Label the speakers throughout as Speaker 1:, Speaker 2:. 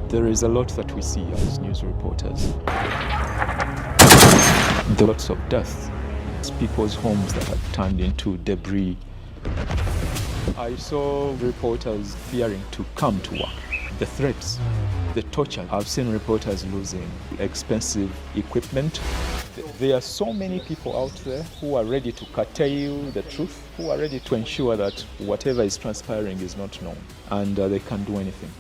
Speaker 1: There is a lot that we see as news reporters. There are lots of death. It's people's homes that have turned into debris. I saw reporters fearing to come to work. The threats, the torture. I've seen reporters losing expensive equipment. There are so many people out there who are ready to curtail the truth, who are ready to ensure that whatever is transpiring is not known, and they can't do anything.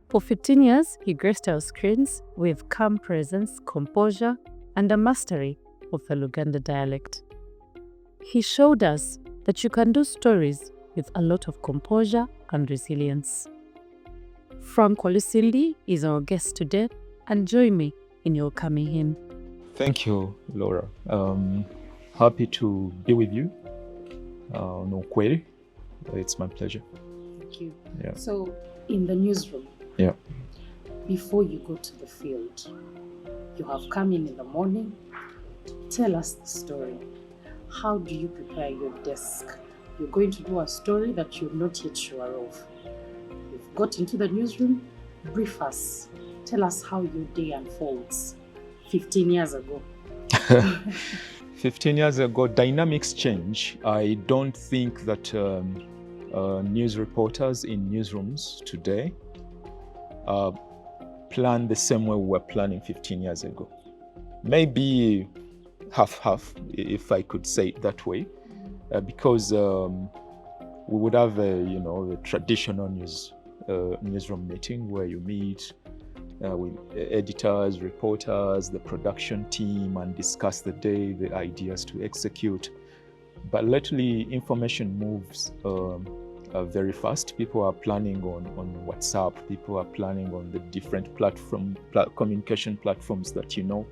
Speaker 2: For 15 years, he graced our screens with calm presence, composure, and a mastery of the Luganda dialect. He showed us that you can do stories with a lot of composure and resilience. Frank Walusimbi is our guest today, and join me in your coming hymn.
Speaker 1: Thank you, Laura. Happy to be with you on Ukweli. It's my pleasure.
Speaker 3: Thank you.
Speaker 1: Yeah.
Speaker 3: So, in the newsroom,
Speaker 1: Yeah.
Speaker 3: before you go to the field, you have come in the morning. Tell us the story. How do you prepare your desk? You're going to do a story that you're not yet sure of. You've got into the newsroom. Brief us. Tell us how your day unfolds 15 years ago.
Speaker 1: 15 years ago, dynamics change. I don't think that news reporters in newsrooms today plan the same way we were planning 15 years ago. Maybe half-half, if I could say it that way, because we would have a traditional newsroom meeting where you meet with editors, reporters, the production team, and discuss the day, the ideas to execute. But lately, information moves very fast. People are planning on WhatsApp. People are planning on the different communication platforms that you know.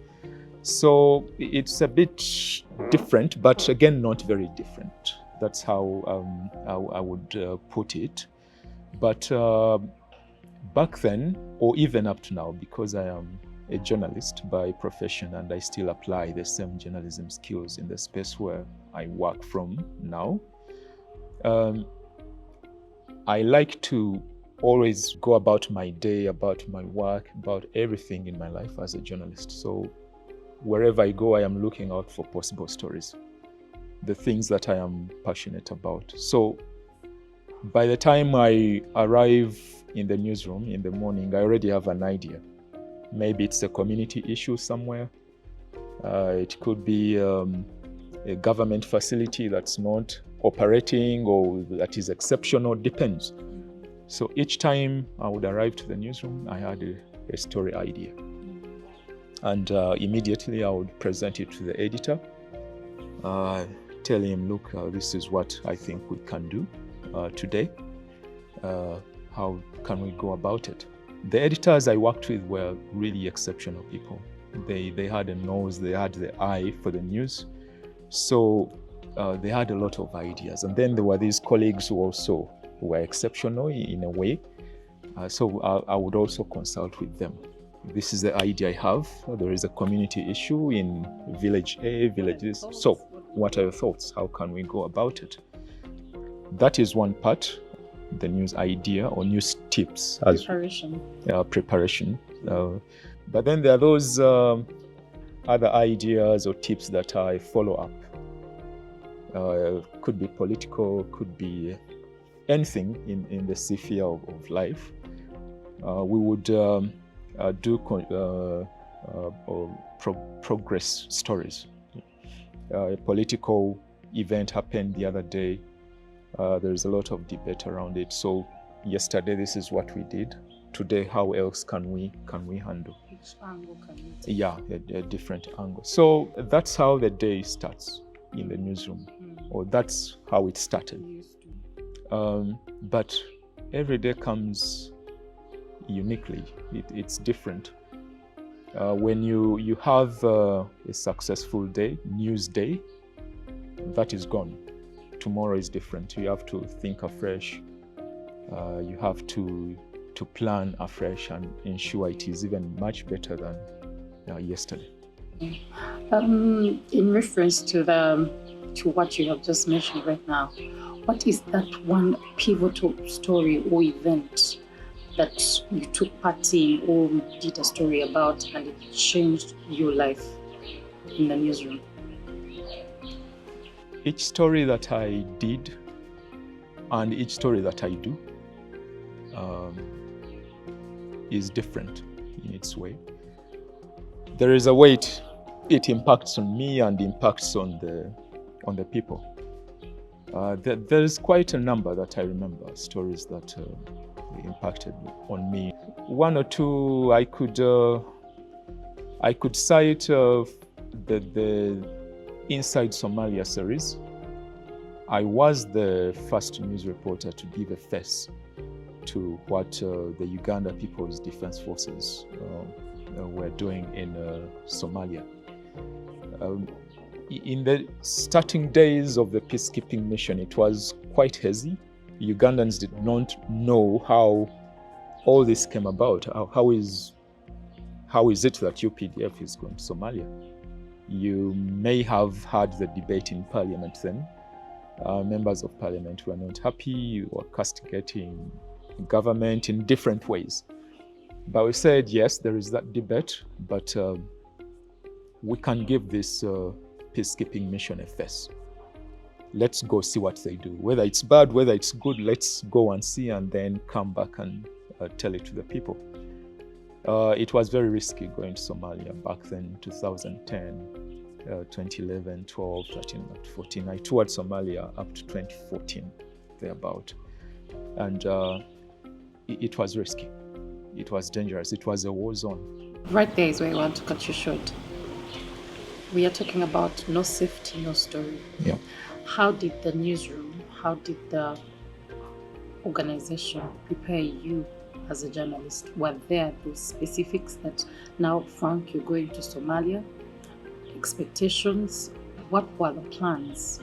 Speaker 1: So it's a bit different, but again, not very different. That's how I would put it. But back then, or even up to now, because I am a journalist by profession and I still apply the same journalism skills in the space where I work from now, I like to always go about my day, about my work, about everything in my life as a journalist. So wherever I go, I am looking out for possible stories, the things that I am passionate about. So by the time I arrive in the newsroom in the morning, I already have an idea. Maybe it's a community issue somewhere. It could be a government facility that's not operating or that is exceptional, depends. So each time I would arrive to the newsroom, I had a story idea. And immediately I would present it to the editor, tell him, look, this is what I think we can do today. How can we go about it? The editors I worked with were really exceptional people. They had a nose, they had the eye for the news. So they had a lot of ideas. And then there were these colleagues who were exceptional in a way. So I would also consult with them. This is the idea I have. There is a community issue in village A, village this. So what are your thoughts? How can we go about it? That is one part, the news idea or news tips. Preparation. But then there are those other ideas or tips that I follow up. Could be political, could be anything in the sphere of life. We would do progress stories. A political event happened the other day. There's a lot of debate around it. So yesterday, this is what we did. Today, how else can we handle?
Speaker 3: Which angle can you take?
Speaker 1: Yeah, a different angle. So that's how the day starts in the newsroom, or that's how it started. But every day comes uniquely. It's different. When you have a successful day, news day, that is gone. Tomorrow is different. You have to think afresh. You have to plan afresh and ensure it is even much better than yesterday.
Speaker 3: In reference to the to what you have just mentioned right now, what is that one pivotal story or event that you took part in or did a story about and it changed your life in the newsroom?
Speaker 1: Each story that I did and each story that I do is different in its way. There is a way it impacts on me and impacts on the people. There's quite a number that I remember, stories that impacted on me. One or two I could cite the Inside Somalia series. I was the first news reporter to give a face to what the Uganda People's Defense Forces were doing in Somalia. In the starting days of the peacekeeping mission, it was quite hazy. Ugandans did not know how all this came about. How is it that UPDF is going to Somalia? You may have heard the debate in Parliament then. Members of Parliament were not happy, were castigating government in different ways. But we said, yes, there is that debate, but we can give this peacekeeping mission a face. Let's go see what they do. Whether it's bad, whether it's good, let's go and see and then come back and tell it to the people. It was very risky going to Somalia back then, 2010, 2011, 12, 13, 14. I toured Somalia up to 2014, thereabout. And it was risky. It was dangerous. It was a war zone.
Speaker 3: Right there is where I want to cut you short. We are talking about no safety, no story.
Speaker 1: Yeah.
Speaker 3: How did the newsroom, how did the organization prepare you as a journalist? Were there those specifics that now, Frank, you're going to Somalia? Expectations? What were the plans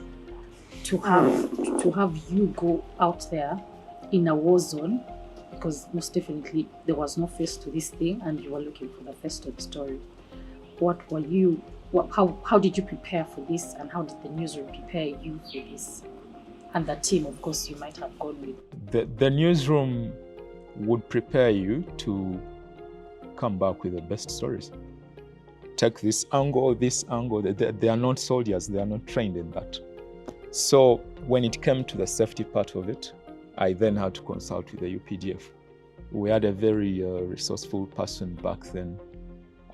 Speaker 3: to have you go out there in a war zone? Because most definitely there was no face to this thing and you were looking for the face to the story. How did you prepare for this, and how did the newsroom prepare you for this? And the team, of course, you might have gone with.
Speaker 1: The newsroom would prepare you to come back with the best stories. Take this angle. They are not soldiers, they are not trained in that. So when it came to the safety part of it, I then had to consult with the UPDF. We had a very resourceful person back then.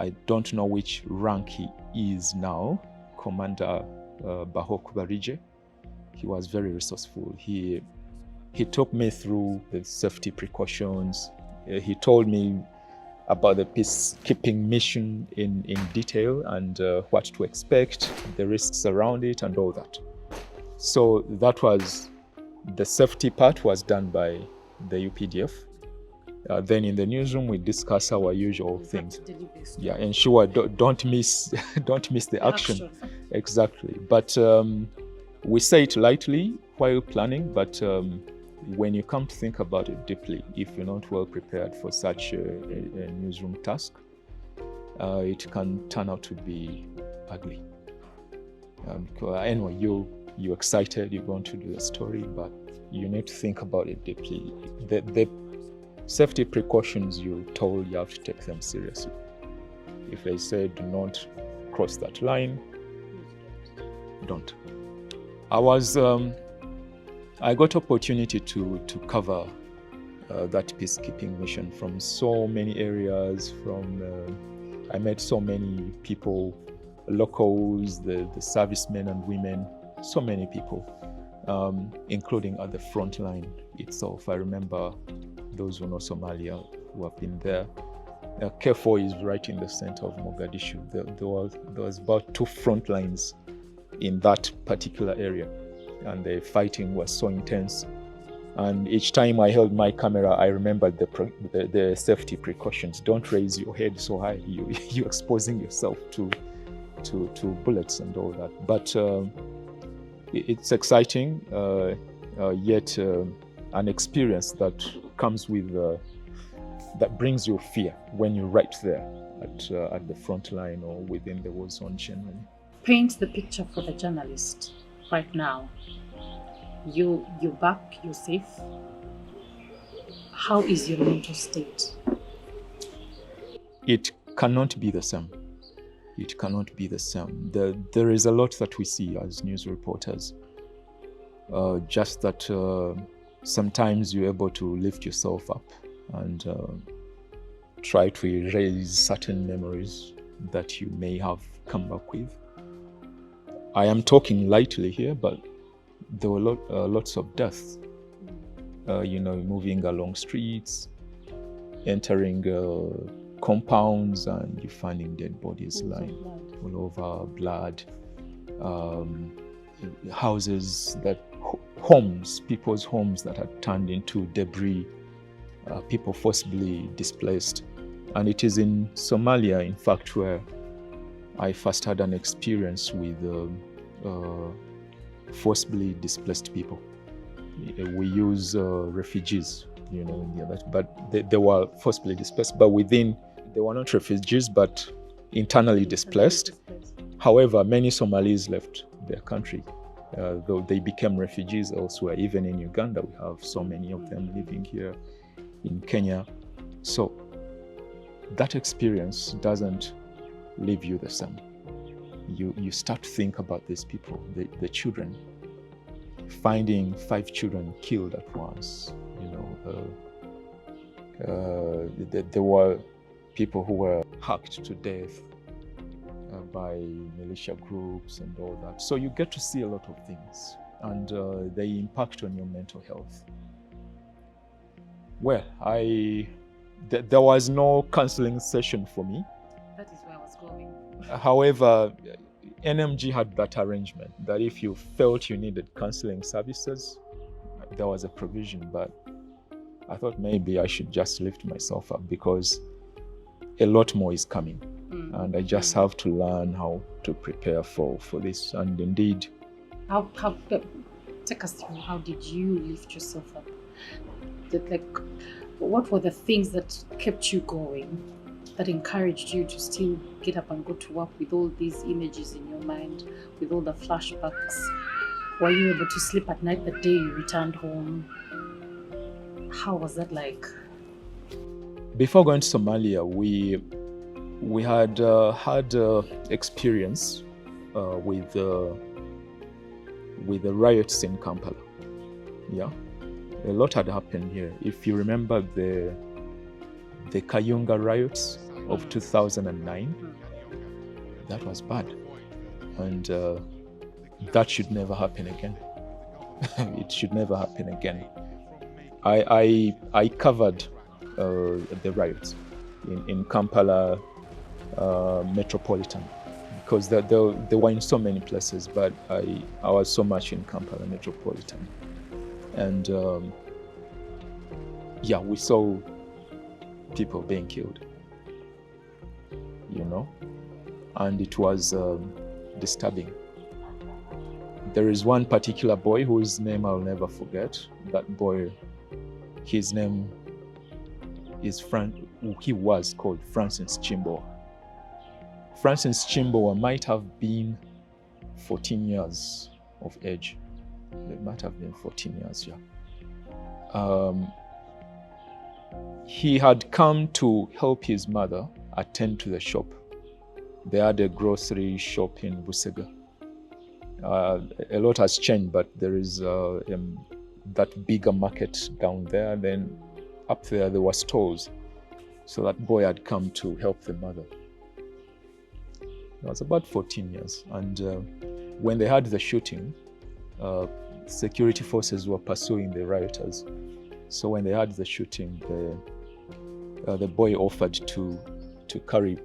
Speaker 1: I don't know which rank he is now, Commander Bahok Barije. He was very resourceful. He took me through the safety precautions. He told me about the peacekeeping mission in detail and what to expect, the risks around it and all that. So that was, the safety part was done by the UPDF. Then in the newsroom, we discuss our usual things. Yeah, ensure don't miss the action. Exactly. But we say it lightly while planning, but when you come to think about it deeply, if you're not well prepared for such a newsroom task, it can turn out to be ugly. Anyway, you're excited, you're going to do the story, but you need to think about it deeply. The safety precautions you're told, you have to take them seriously. If they say do not cross that line, don't. I got opportunity to cover that peacekeeping mission from so many areas. I met so many people, locals, the servicemen and women, so many people, including at the front line itself. I remember those who know Somalia who have been there. K4 is right in the center of Mogadishu. There was about 2 front lines in that particular area, and the fighting was so intense. And each time I held my camera, I remembered the safety precautions. Don't raise your head so high. You're exposing yourself to bullets and all that. But it's exciting, yet an experience that comes with that brings you fear when you're right there at the front line or within the war zone generally.
Speaker 3: Paint the picture for the journalist. right now? You're back, you're safe. How is your mental state?
Speaker 1: It cannot be the same. It cannot be the same. There is a lot that we see as news reporters. Just that sometimes you're able to lift yourself up and try to erase certain memories that you may have come back with. I am talking lightly here, but there were lots of deaths. Moving along streets, entering compounds, and you're finding dead bodies lying all over, blood. Houses people's homes that had turned into debris, people forcibly displaced. And it is in Somalia, in fact, where I first had an experience with forcibly displaced people. We use refugees, but they were forcibly displaced. But they were not refugees, but internally displaced. However, many Somalis left their country, though they became refugees elsewhere. Even in Uganda, we have so many of them living here, in Kenya. So that experience doesn't leave you the same. You start to think about these people, the children, finding 5 children killed at once. There were people who were hacked to death by militia groups and all that. So you get to see a lot of things, and they impact on your mental health. Well, there was no counseling session for me.
Speaker 3: That is where I was going.
Speaker 1: However, NMG had that arrangement that if you felt you needed counseling services, there was a provision, but I thought maybe I should just lift myself up because a lot more is coming. And I just have to learn how to prepare for this. And indeed,
Speaker 3: take us through, how did you lift yourself up? What were the things that kept you going, that encouraged you to still get up and go to work with all these images in your mind, with all the flashbacks? Were you able to sleep at night the day you returned home? How was that like?
Speaker 1: Before going to Somalia, we had had experience with the riots in Kampala. Yeah, a lot had happened here. If you remember the Kayunga riots of 2009, that was bad, and that should never happen again. It should never happen again. I covered the riots in Kampala metropolitan, because they were in so many places, but I was so much in Kampala metropolitan. And we saw people being killed, and it was disturbing. There is one particular boy whose name I'll never forget. That boy, his name is he was called Francis Chimbo. Francis Chimbo might have been 14 years of age. It might have been 14 years, yeah. He had come to help his mother attend to the shop. They had a grocery shop in Busega. A lot has changed, but there is that bigger market down there. Then up there were stores. So that boy had come to help the mother. It was about 14 years. And when they had the shooting, security forces were pursuing the rioters. So when they had the shooting, the boy offered to carry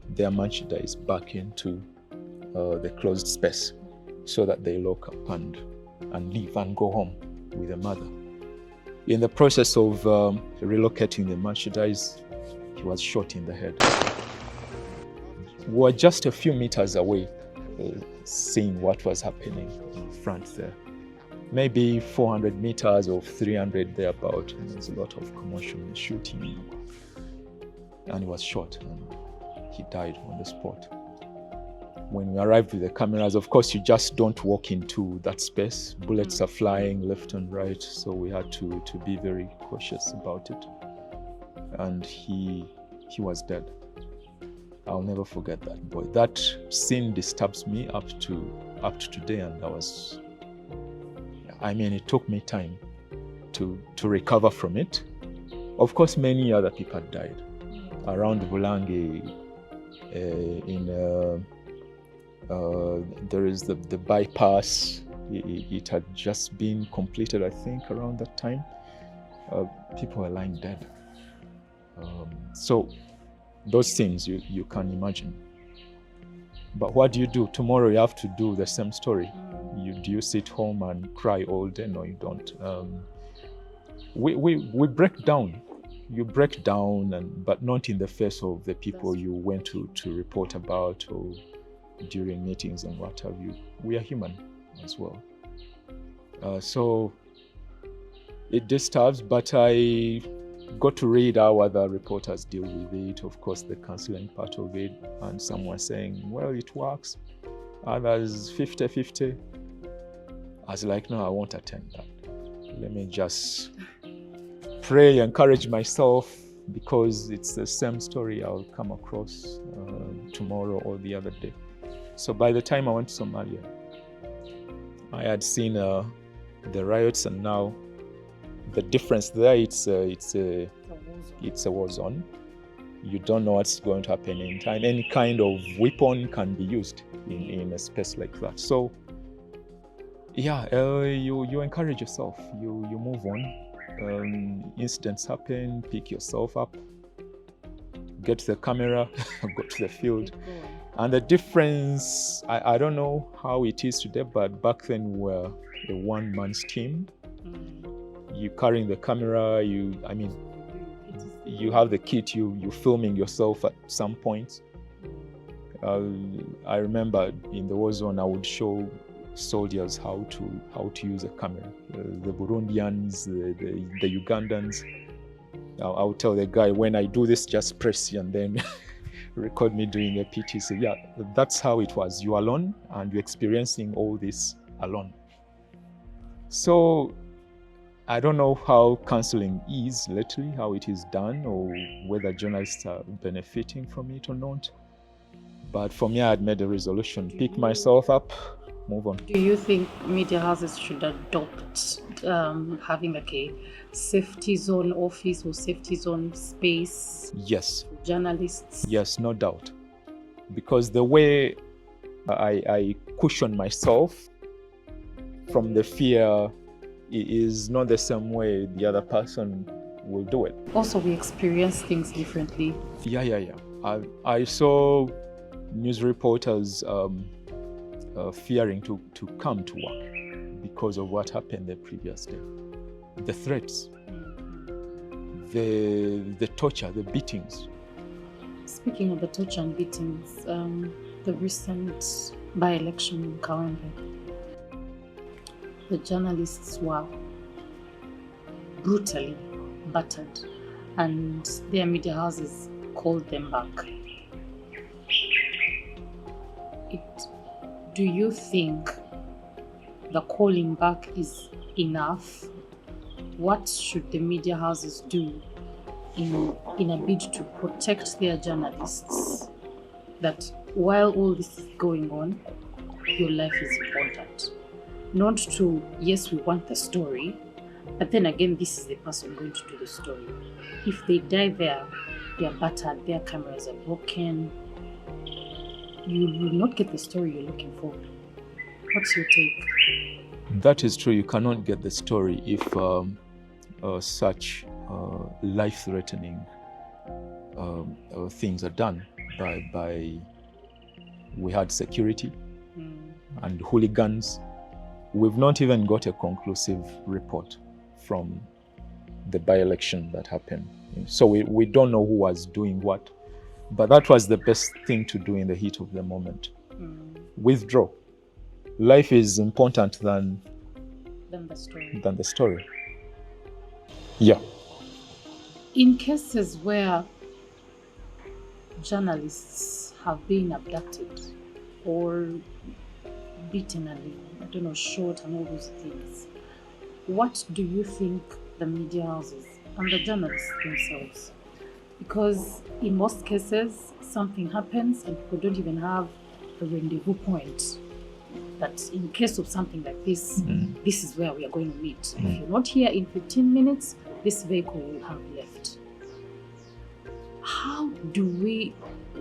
Speaker 1: their merchandise back into the closed space so that they lock up and leave and go home with the mother. In the process of relocating the merchandise, he was shot in the head. We were just a few meters away, seeing what was happening in front there. Maybe 400 meters or 300 thereabout, and there's a lot of commotion, shooting, and he was shot and he died on the spot. When we arrived with the cameras, of course, you just don't walk into that space. Bullets are flying left and right, so we had to be very cautious about it. And he was dead. I'll never forget that boy. That scene disturbs me up to today, and it took me time to recover from it. Of course, many other people died around Bulange. There is the bypass. It had just been completed, I think, around that time. People were lying dead. So those things you can imagine. But what do you do? Tomorrow you have to do the same story. Do you sit home and cry all day? No, you don't. We break down. You break down, but not in the face of the people you went to report about or during meetings and what have you. We are human as well. So it disturbs, but I got to read how other reporters deal with it, of course, the counseling part of it, and some were saying, well, it works. Others 50-50. I was like, no, I won't attend that. Let me just pray, encourage myself, because it's the same story I'll come across tomorrow or the other day. So by the time I went to Somalia, I had seen the riots, and now the difference there, it's a war zone. You don't know what's going to happen in time. Any kind of weapon can be used in a space like that. So you encourage yourself. You move on. Incidents happen. Pick yourself up. Get the camera. Go to the field. And the difference, I don't know how it is today, but back then we were a one-man's team. You carrying the camera, you have the kit, you filming yourself at some point. I remember in the war zone, I would show soldiers how to use a camera. The Burundians, the Ugandans. I would tell the guy, when I do this, just press and then record me doing a PT. So yeah, that's how it was. You're alone and you're experiencing all this alone. So I don't know how counseling is lately, how it is done, or whether journalists are benefiting from it or not. But for me, I had made a resolution, pick myself up, move on.
Speaker 3: Do you think media houses should adopt having like a safety zone office or safety zone space?
Speaker 1: Yes.
Speaker 3: For journalists?
Speaker 1: Yes, no doubt. Because the way I cushion myself from the fear is not the same way the other person will do it.
Speaker 3: Also, we experience things differently.
Speaker 1: Yeah. I saw news reporters fearing to come to work because of what happened the previous day. The threats, the torture, the beatings.
Speaker 3: Speaking of the torture and beatings, the recent by-election in Kawempe, the journalists were brutally battered and their media houses called them back. Do you think the calling back is enough? What should the media houses do in a bid to protect their journalists? That while all this is going on, your life is important. Not to, yes, we want the story, but then again, this is the person going to do the story. If they die there, they are battered, their cameras are broken, you will not get the story you're looking for. What's your take?
Speaker 1: That is true. You cannot get the story if such life-threatening things are done by we had security and hooligans. We've not even got a conclusive report from the by-election that happened. So we don't know who was doing what, but that was the best thing to do in the heat of the moment. Withdraw. Life is important than the story. Yeah.
Speaker 3: In cases where journalists have been abducted, or beaten and, I don't know, shot and all those things. What do you think the media houses and the journalists themselves? Because in most cases, something happens and people don't even have a rendezvous point. That in case of something like this, this is where we are going to meet. If you're not here in 15 minutes, this vehicle will have left.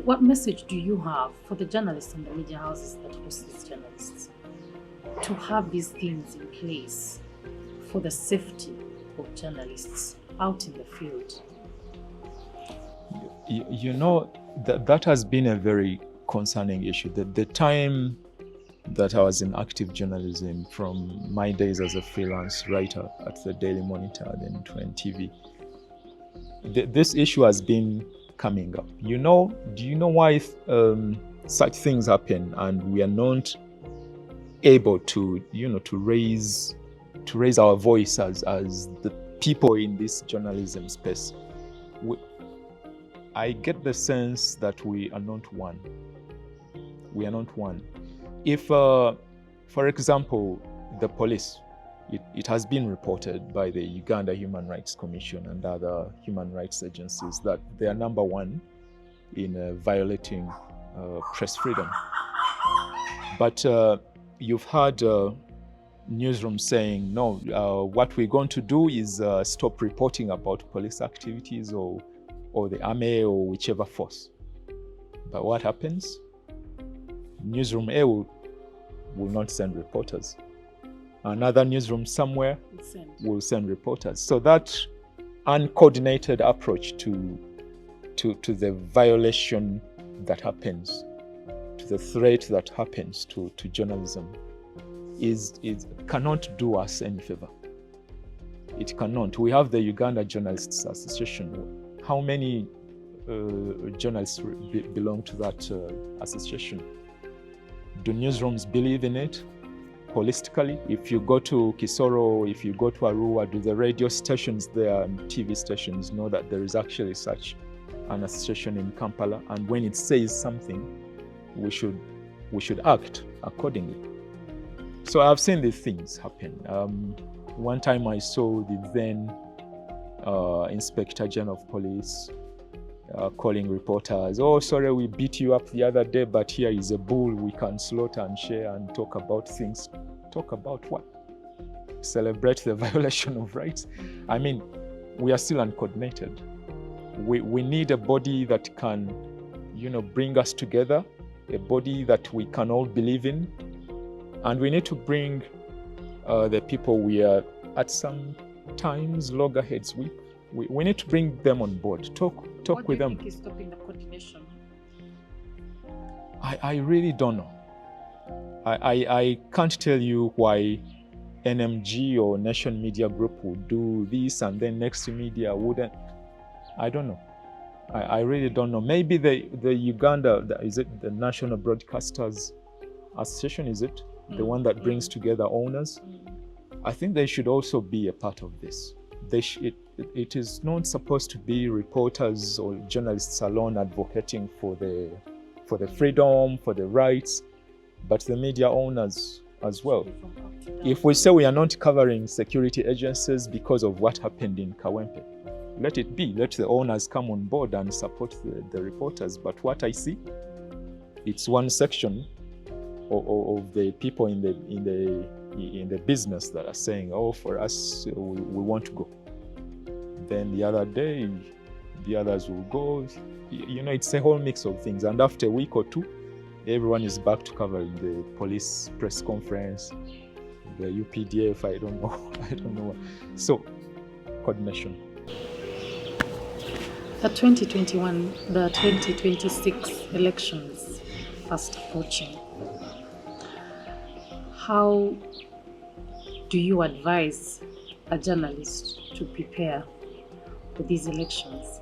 Speaker 3: What message do you have for the journalists and the media houses that host these journalists to have these things in place for the safety of journalists out in the field?
Speaker 1: You know, that has been a very concerning issue. The time that I was in active journalism, from my days as a freelance writer at the Daily Monitor, then Trend TV, this issue has been coming up. Do you know why such things happen and we are not able to raise our voice as the people in this journalism space? I get the sense that we are not one. We are not one. If, for example, the police, it has been reported by the Uganda Human Rights Commission and other human rights agencies that they are number one in violating press freedom. But you've heard Newsroom saying, no, what we're going to do is stop reporting about police activities or the army or whichever force. But what happens? Newsroom A will not send reporters. Another newsroom somewhere will send reporters. So that uncoordinated approach to the violation that happens, to the threat that happens to journalism, cannot do us any favor. It cannot. We have the Uganda Journalists Association. How many journalists belong to that association? Do newsrooms believe in it holistically? If you go to Kisoro, if you go to Arua, do the radio stations there and TV stations know that there is actually such an association in Kampala? And when it says something, we should act accordingly. So I've seen these things happen. One time I saw the then Inspector General of Police calling reporters, oh, sorry, we beat you up the other day, but here is a bull we can slaughter and share and talk about things. Talk about what? Celebrate the violation of rights? I mean, we are still uncoordinated. We need a body that can, bring us together, a body that we can all believe in. And we need to bring the people we are at some times loggerheads with. We need to bring them on board, talk with them.
Speaker 3: What do you think is stopping the coordination?
Speaker 1: I really don't know. I can't tell you why NMG or Nation Media Group would do this and then Next Media wouldn't. I don't know. I really don't know. Maybe the Uganda, is it the National Broadcasters Association, is it? The one that brings together owners? I think they should also be a part of this. It is not supposed to be reporters or journalists alone advocating for the freedom, for the rights, but the media owners as well. If we say we are not covering security agencies because of what happened in Kawempe, let it be. Let the owners come on board and support the reporters. But what I see, it's one section of the people in the business that are saying, oh, for us, we want to go. Then the other day, the others will go. It's a whole mix of things. And after a week or two, everyone is back to covering the police press conference, the UPDF, I don't know. So, coordination.
Speaker 3: The 2021, the 2026 elections fast approaching. How do you advise a journalist to prepare for these elections?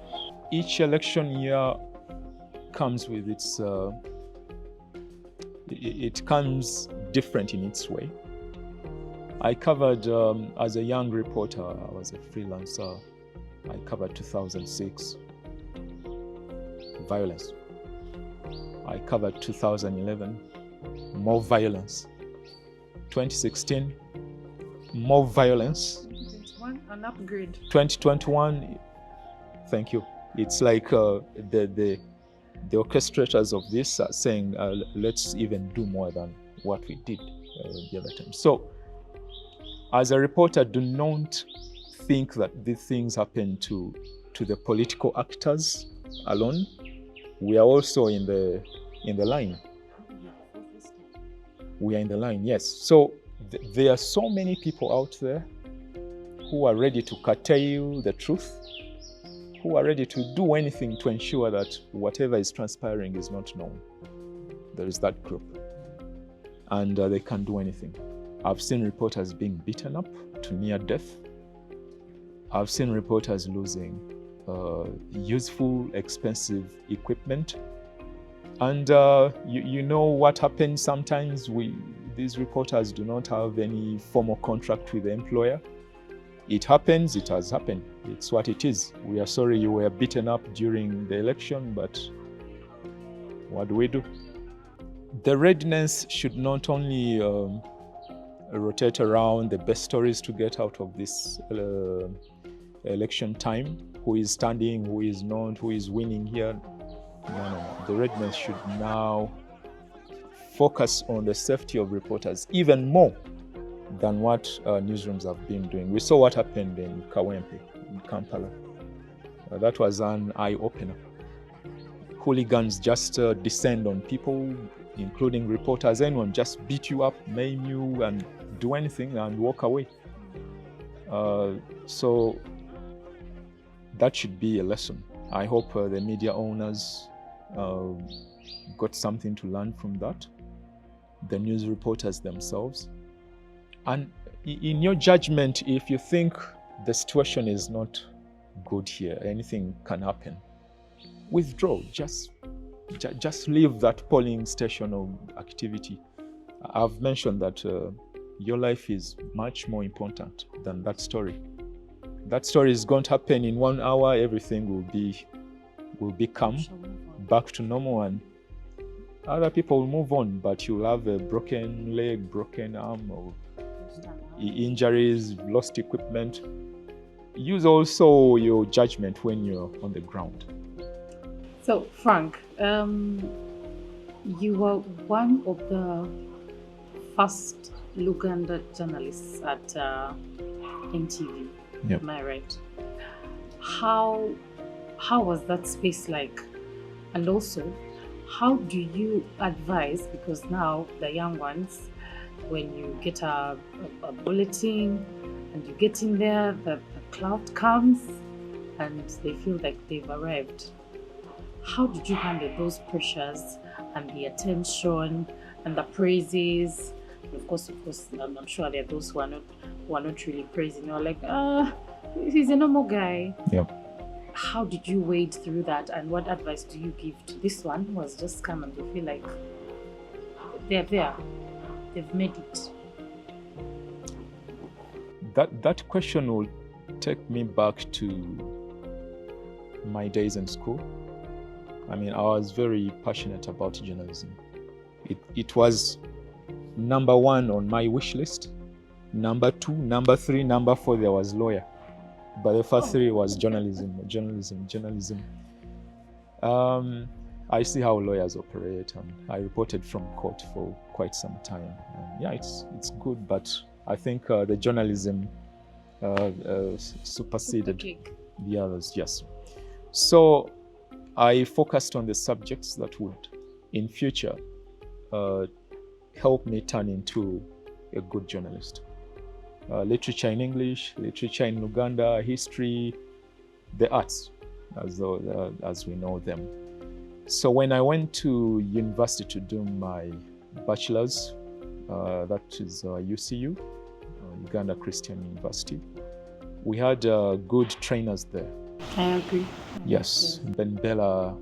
Speaker 1: Each election year comes with its, it comes different in its way. I covered, as a young reporter, I was a freelancer, I covered 2006 violence. I covered 2011 more violence. 2016, more violence.
Speaker 3: 2021, an upgrade.
Speaker 1: 2021, thank you. It's like the orchestrators of this are saying, let's even do more than what we did the other time. So, as a reporter, do not think that these things happen to the political actors alone. We are also in the line. We are in the line, yes. So there are so many people out there who are ready to curtail the truth, who are ready to do anything to ensure that whatever is transpiring is not known. There is that group. And they can't do anything. I've seen reporters being beaten up to near death. I've seen reporters losing useful, expensive equipment. And you know what happens sometimes? These reporters do not have any formal contract with the employer. It happens, it has happened. It's what it is. We are sorry you were beaten up during the election, but what do? The readiness should not only rotate around the best stories to get out of this election time, who is standing, who is not, who is winning here. No. The readiness should now focus on the safety of reporters even more than what newsrooms have been doing. We saw what happened in Kawempe, in Kampala. That was an eye-opener. Hooligans just descend on people, including reporters. Anyone just beat you up, maim you, and do anything and walk away. So that should be a lesson. I hope the media owners got something to learn from that. The news reporters themselves. And in your judgment, if you think the situation is not good here, anything can happen, withdraw. Just leave that polling station of activity. I've mentioned that your life is much more important than that story. That story is going to happen in 1 hour. Everything will become back to normal, and other people will move on. But you'll have a broken leg, broken arm, or injuries, lost equipment. Use also your judgment when you're on the ground.
Speaker 3: So, Frank, you were one of the first Uganda journalists at NTV.
Speaker 1: Yep.
Speaker 3: Am I right? How was that space like? And also, how do you advise, because now the young ones, when you get a bulletin and you get in there, the cloud comes and they feel like they've arrived. How did you handle those pressures and the attention and the praises? And of course, I'm sure there are those who are not really praising. You're like, he's a normal guy.
Speaker 1: Yep.
Speaker 3: How did you wade through that, and what advice do you give to this one who has just come and they feel like they're there, they've made it?
Speaker 1: That question will take me back to my days in school. I mean, I was very passionate about journalism. It was number one on my wish list. Number 2, number 3, number 4, there was lawyer. But the first 3 was journalism. I see how lawyers operate, and I reported from court for quite some time. And yeah, it's good, but I think the journalism superseded the others, yes. So I focused on the subjects that would, in future, help me turn into a good journalist. Literature in English, literature in Uganda, history, the arts, as we know them. So when I went to university to do my bachelor's, that is UCU, Uganda Christian University, we had good trainers there.
Speaker 3: I agree.
Speaker 1: Yes, Ben Bella,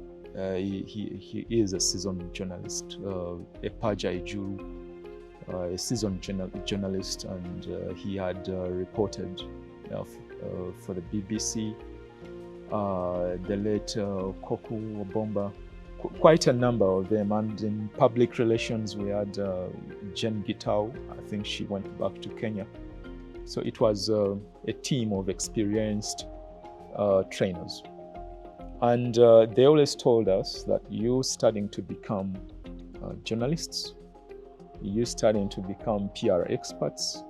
Speaker 1: he is a seasoned journalist. Epaja Ijuru, a seasoned journalist, and he had reported for the BBC. The late Koku Obomba, quite a number of them. And in public relations, we had Jen Gitau. I think she went back to Kenya. So it was a team of experienced trainers. And they always told us that you starting to become journalists, you starting to become PR experts,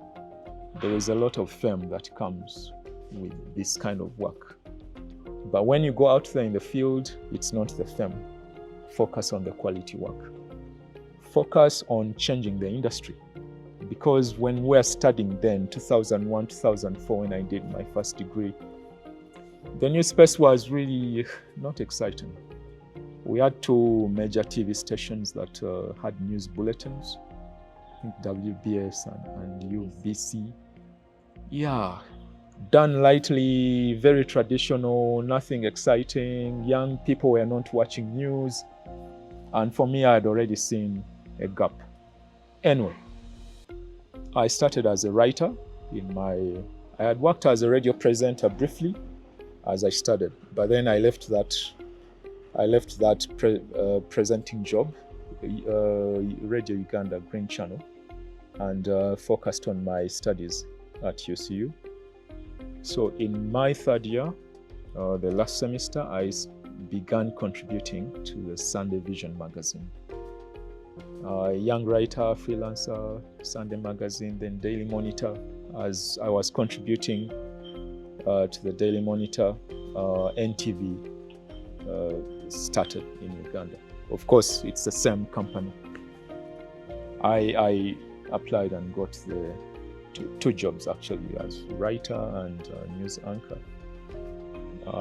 Speaker 1: there is a lot of fame that comes with this kind of work. But when you go out there in the field, it's not the fame. Focus on the quality work. Focus on changing the industry. Because when we were studying then, 2001, 2004, when I did my first degree, the news space was really not exciting. We had two major TV stations that had news bulletins, I think WBS and UBC. Yeah, done lightly, very traditional, nothing exciting. Young people were not watching news. And for me, I had already seen a gap. Anyway, I started as a writer I had worked as a radio presenter briefly as I started, but then I left that presenting job, Radio Uganda Green Channel, and focused on my studies at UCU. So in my third year, the last semester, I began contributing to the Sunday Vision magazine. Young writer, freelancer, Sunday magazine, then Daily Monitor. As I was contributing to the Daily Monitor, NTV started in Uganda. Of course, it's the same company. I applied and got the two jobs actually, as writer and news anchor.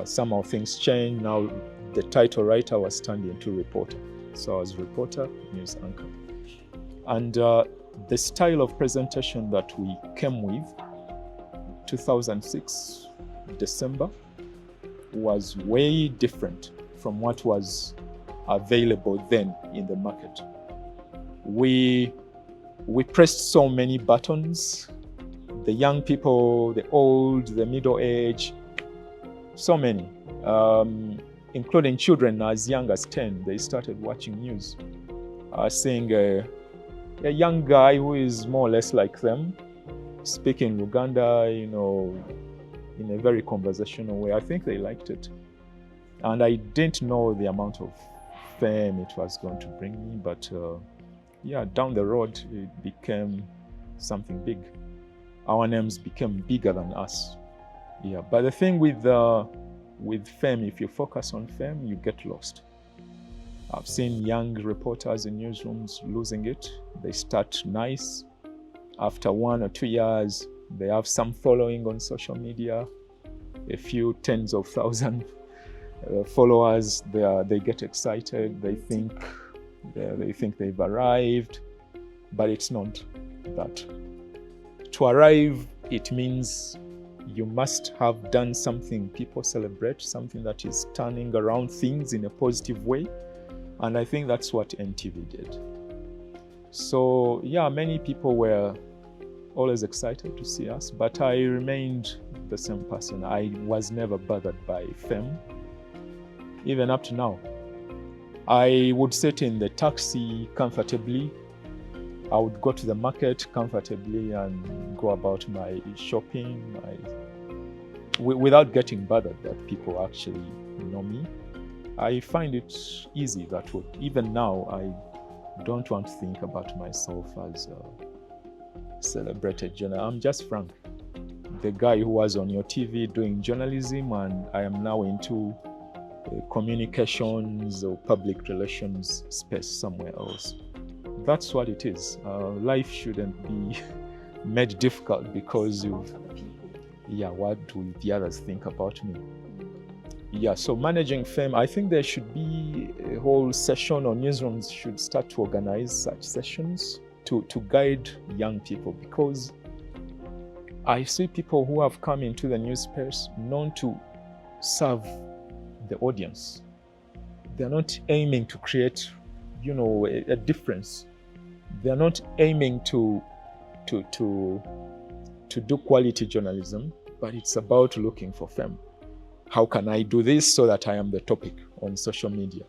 Speaker 1: Somehow things changed. Now the title writer was turned into reporter. So I was reporter, news anchor. And the style of presentation that we came with, 2006, December, was way different from what was available then in the market. We pressed so many buttons, the young people, the old, the middle age, so many, including children as young as 10, they started watching news. Seeing a young guy who is more or less like them, speaking Uganda, in a very conversational way. I think they liked it. And I didn't know the amount of fame it was going to bring me, but down the road, it became something big. Our names became bigger than us. Yeah, but the thing with fame, if you focus on fame, you get lost. I've seen young reporters in newsrooms losing it. They start nice. After 1 or 2 years, they have some following on social media, a few tens of thousands followers. They get excited. They think they've arrived, but it's not that. To arrive, it means you must have done something people celebrate, something that is turning around things in a positive way. And I think that's what NTV did. So many people were always excited to see us, but I remained the same person. I was never bothered by fame, even up to now. I would sit in the taxi comfortably. I would go to the market comfortably and go about my shopping without getting bothered that people actually know me. I find it easy that way. Even now, I don't want to think about myself as a celebrated journalist. I'm just Frank, the guy who was on your TV doing journalism, and I am now into communications or public relations space somewhere else. That's what it is. Life shouldn't be made difficult because what do the others think about me? So managing fame, I think there should be a whole session, or newsrooms should start to organize such sessions to guide young people, because I see people who have come into the news space known to serve the audience. They're not aiming to create, a difference. They're not aiming to do quality journalism, but it's about looking for fame. How can I do this so that I am the topic on social media?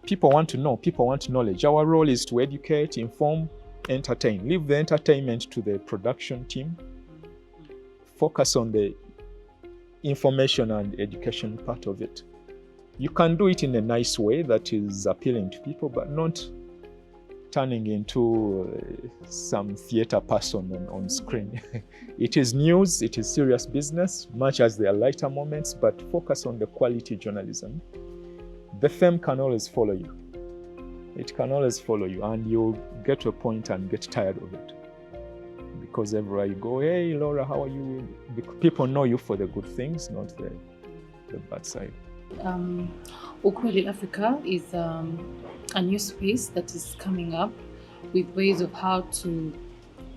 Speaker 1: people want to know, people want knowledge. Our role is to educate, inform, entertain. Leave the entertainment to the production team. Focus on the information and education part of it. You can do it in a nice way that is appealing to people, but not turning into some theater person on screen. It is news, it is serious business, much as there are lighter moments, but focus on the quality journalism. The fame can always follow you. It can always follow you, and you'll get to a point and get tired of it. Because everywhere you go, hey, Laura, how are you? People know you for the good things, not the bad side.
Speaker 3: Ukweli Africa is a new space that is coming up with ways of how to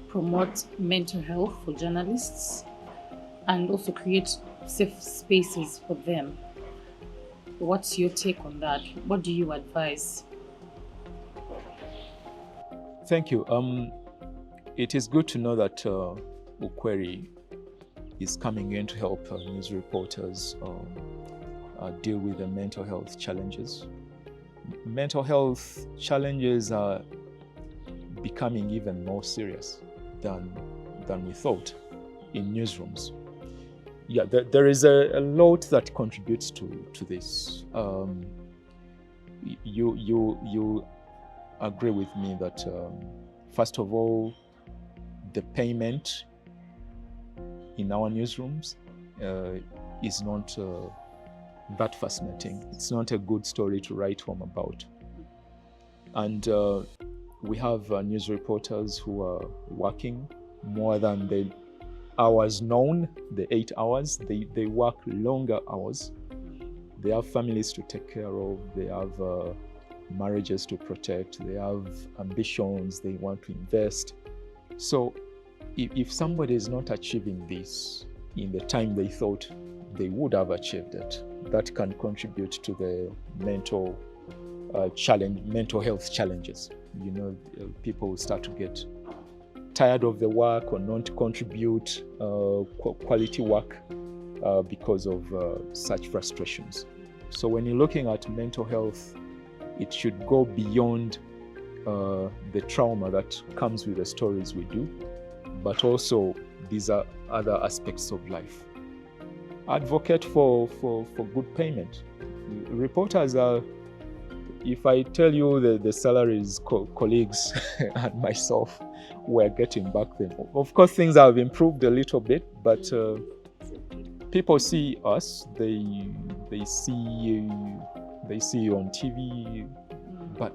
Speaker 3: promote mental health for journalists and also create safe spaces for them. What's your take on that? What do you advise?
Speaker 1: Thank you. It is good to know that Ukweli is coming in to help news reporters deal with the mental health challenges. Mental health challenges are becoming even more serious than we thought in newsrooms. Yeah, there is a lot that contributes to this. You agree with me that first of all, the payment in our newsrooms is not that fascinating. It's not a good story to write home about. And we have news reporters who are working more than the hours known, the 8 hours. They work longer hours. They have families to take care of. They have marriages to protect. They have ambitions. They want to invest. So if somebody is not achieving this in the time they thought they would have achieved it, that can contribute to the mental health challenges. You know, people will start to get tired of the work or not contribute quality work because of such frustrations. So when you're looking at mental health, it should go beyond the trauma that comes with the stories we do, but also these are other aspects of life. Advocate for good payment. Reporters are, if I tell you the salaries colleagues and myself were getting back then, of course things have improved a little bit, but people see us, they see you on TV, but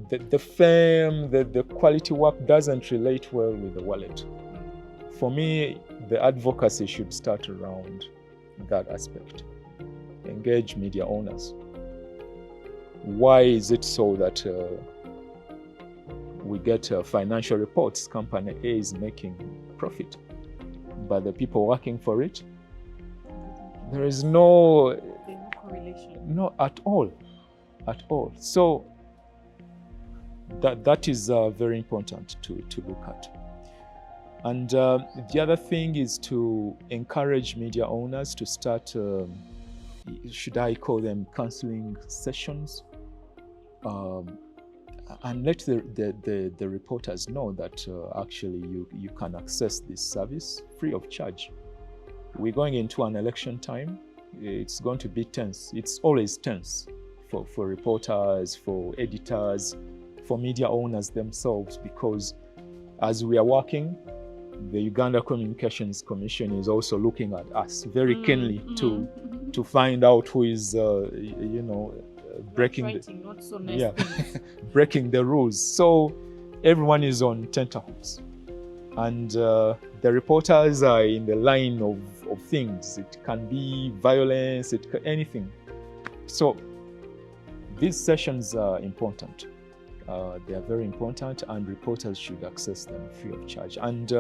Speaker 1: the fame, the quality work doesn't relate well with the wallet. For me, the advocacy should start around that aspect. Engage media owners. Why is it so that we get financial reports, company A is making profit, but the people working for it, there is no
Speaker 3: correlation.
Speaker 1: No, at all. So that is very important to look at. And the other thing is to encourage media owners to start, should I call them counseling sessions, and let the reporters know that actually you can access this service free of charge. We're going into an election time. It's going to be tense. It's always tense for reporters, for editors, for media owners themselves, because as we are working, the Uganda Communications Commission is also looking at us very keenly to find out who is, breaking breaking the rules. So everyone is on tenterhooks, and the reporters are in the line of things. It can be violence, anything. So these sessions are important. They are very important, and reporters should access them free of charge. And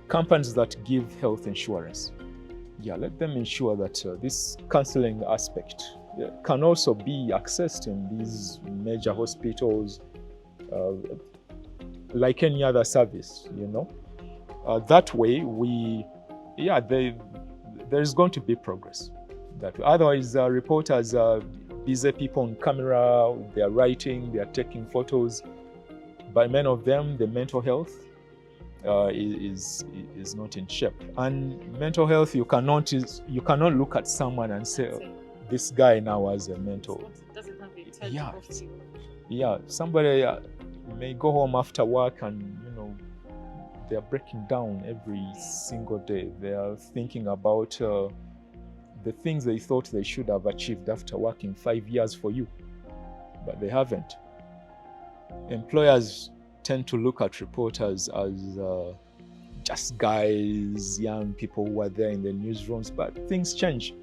Speaker 1: companies that give health insurance, let them ensure that this counseling aspect can also be accessed in these major hospitals, like any other service. That way there's going to be progress. That way. Otherwise, reporters busy people on camera, they are writing, they are taking photos. But many of them, the mental health is not in shape. And mental health, you cannot look at someone and say, oh, this guy now has a mental.
Speaker 3: Doesn't have a tangible feel.
Speaker 1: Yeah, somebody may go home after work and they are breaking down every single day. They are thinking about the things they thought they should have achieved after working 5 years for you, but they haven't. Employers tend to look at reporters as just guys, young people who are there in the newsrooms, but things change.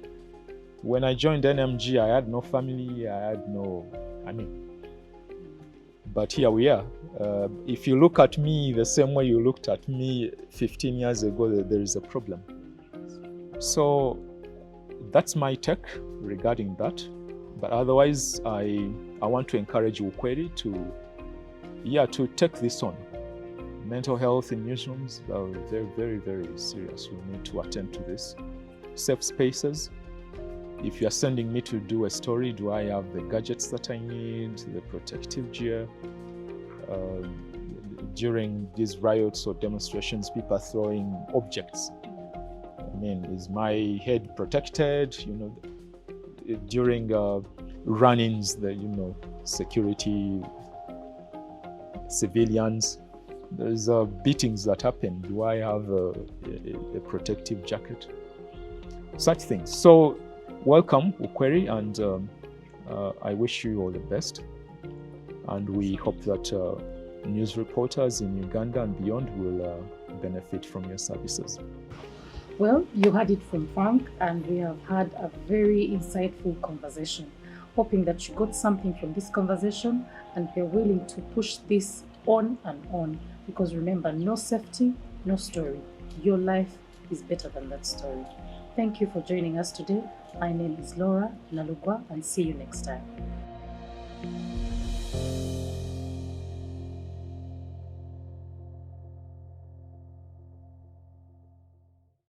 Speaker 1: When I joined NMG, I had no family, but here we are. If you look at me the same way you looked at me 15 years ago, there is a problem. So that's my take regarding that. But otherwise, I want to encourage Ukweli to take this on. Mental health in newsrooms are very, very, very serious. We need to attend to this. Safe spaces. If you're sending me to do a story, do I have the gadgets that I need, the protective gear? During these riots or demonstrations, people are throwing objects. Is my head protected? During run-ins, security, civilians, there's beatings that happen. Do I have a protective jacket? Such things. So welcome, Ukweli, and I wish you all the best. And we hope that news reporters in Uganda and beyond will benefit from your services.
Speaker 3: Well, you heard it from Frank, and we have had a very insightful conversation. Hoping that you got something from this conversation and you're willing to push this on and on. Because remember, no safety, no story. Your life is better than that story. Thank you for joining us today. My name is Laura Nalugwa, and see you next time.